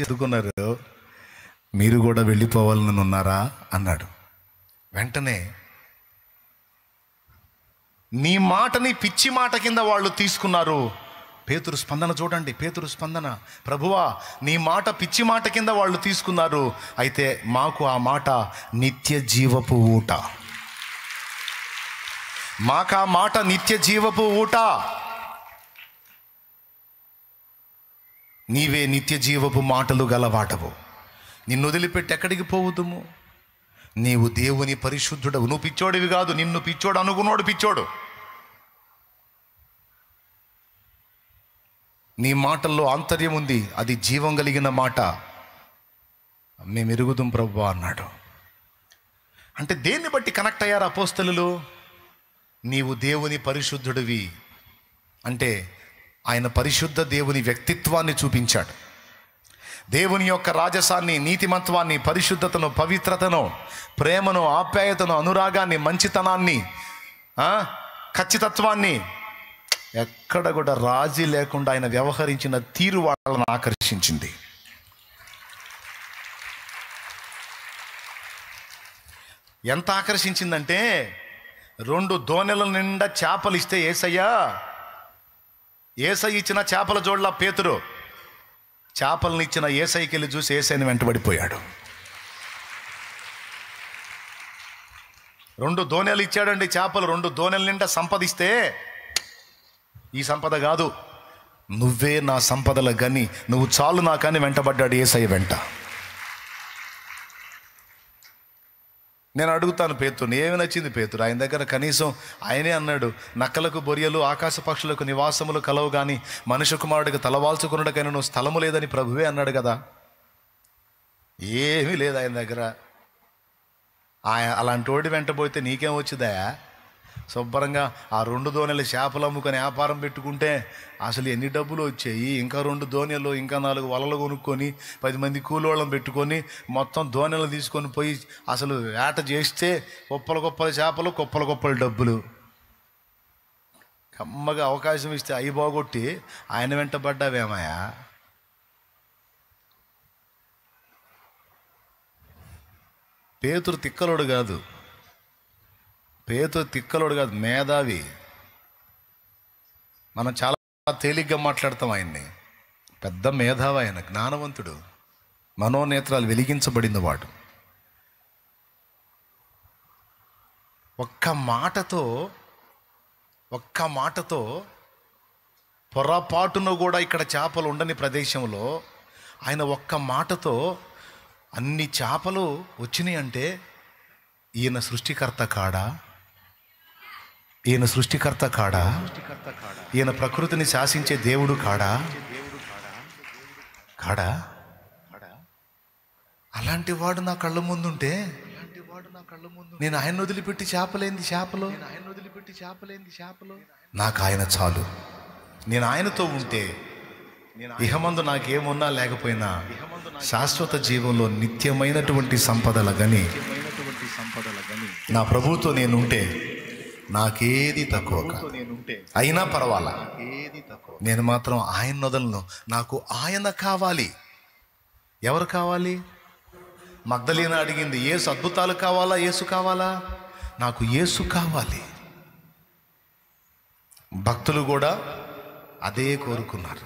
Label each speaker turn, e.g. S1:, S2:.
S1: చదువుకున్నారు, మీరు కూడా వెళ్ళిపోవాలని ఉన్నారా అన్నాడు. వెంటనే నీ మాటని పిచ్చి మాట కింద వాళ్ళు తీసుకున్నారు. పేతురు స్పందన చూడండి, పేతురు స్పందన. ప్రభువా, నీ మాట పిచ్చి మాట కింద వాళ్ళు తీసుకున్నారు, అయితే మాకు ఆ మాట నిత్య జీవపు ఊట, మాకు ఆ మాట నిత్య జీవపు ఊట. నీవే నిత్య జీవపు మాటలు గలవాటవు, నిన్ను వదిలిపెట్టి ఎక్కడికి పోవుదుము? నీవు దేవుని పరిశుద్ధుడవు. నువ్వు పిచ్చోడివి కాదు, నిన్ను పిచ్చోడు అనుకున్నాడు పిచ్చోడు. నీ మాటల్లో ఆంతర్యం ఉంది, అది జీవం కలిగిన మాట, మేము ఎరుగుదాం ప్రభువా అన్నాడు. అంటే దేన్ని బట్టి కనెక్ట్ అయ్యారు అపోస్తలులు? నీవు దేవుని పరిశుద్ధుడివి అంటే ఆయన పరిశుద్ధ దేవుని వ్యక్తిత్వాన్ని చూపించాడు. దేవుని యొక్క రాజసాన్ని, నీతిమత్వాన్ని, పరిశుద్ధతను, పవిత్రతను, ప్రేమను, ఆప్యాయతను, అనురాగాన్ని, మంచితనాన్ని, ఖచ్చితత్వాన్ని, ఎక్కడ కూడా రాజీ లేకుండా ఆయన వ్యవహరించిన తీరు వాళ్ళని ఆకర్షించింది. ఎంత ఆకర్షించిందంటే 2 దోణెల నిండా చేపలు ఇస్తే ఏసయ్య ఇచ్చిన చేపల జోడ్ల పేతురు చేపలను ఇచ్చిన ఏసైకి వెళ్ళి చూసి ఏసైని వెంటబడిపోయాడు. 2 దోణెలు ఇచ్చాడండి చేపలు, 2 దోణెల నిండా సంపదిస్తే, ఈ సంపద కాదు, నువ్వే నా సంపదల గని, నువ్వు చాలు నాకని వెంటబడ్డాడు ఏసయ్య వెంట. నేను అడుగుతాను పేతురుని, ఏమి నచ్చింది పేతురు? ఆయన దగ్గర కనీసం ఆయనే అన్నాడు, నక్కలకు బొరియలు ఆకాశ పక్షులకు నివాసములు కలవు కానీ మనుష్య కుమారుడికి తలవాల్చుకున్నకైనా నువ్వు స్థలము లేదని ప్రభువే అన్నాడు కదా. ఏమీ లేదు ఆయన దగ్గర. అలాంటి వాడి వెంట పోతే నీకేం వచ్చిందా? శుభ్రంగా ఆ 2 దోణెలు చేపలు అమ్ముకొని వ్యాపారం పెట్టుకుంటే అసలు ఎన్ని డబ్బులు వచ్చాయి. ఇంకా 2 దోణెలు, ఇంకా 4 వలలు కొనుక్కొని 10 మంది కూలోళ్ళని పెట్టుకొని మొత్తం దోణెలు తీసుకొని పోయి అసలు వేట చేస్తే కుప్పల కుప్పల చేపలు, కుప్పల కుప్పల డబ్బులు. కమ్మగా అవకాశం ఇస్తే అవి బాగొట్టి ఆయన వెంట పడ్డావేమయ్యా? పేతురు తిక్కలోడు కాదు, మేధావి. మనం చాలా తేలిగ్గా మాట్లాడతాం ఆయన్ని. పెద్ద మేధావి ఆయన, జ్ఞానవంతుడు, మనోనేత్రాలు వెలిగించబడిన వాడు. ఒక్క మాటతో పొరపాటును కూడా ఇక్కడ చేపలు ఉండని ప్రదేశంలో ఆయన ఒక్క మాటతో అన్ని చేపలు వచ్చినాయి. అంటే ఈయన సృష్టికర్త కాడా? ఈయన ప్రకృతిని శాసించే దేవుడు కాడా? అలాంటి వాడు నా కళ్ళ ముందుంటే నేను ఆయన వదిలిపెట్టి చేపలేంది చేపలు, నాకు ఆయన చాలు. నేను ఆయనతో ఉంటే ఇహమందు నాకేమున్నా లేకపోయినా శాశ్వత జీవంలో నిత్యమైనటువంటి సంపదల గని నా ప్రభువుతో నేనుంటే నాకేది తక్కువ అయినా పర్వాలా, నేను మాత్రం ఆయన వదలను. నాకు ఆయన కావాలి. ఎవరు కావాలి? మగ్దలీనా అడిగింది, యేసు అద్భుతాలు కావాలా, యేసు కావాలా? నాకు యేసు కావాలి. భక్తులు కూడా అదే కోరుకున్నారు.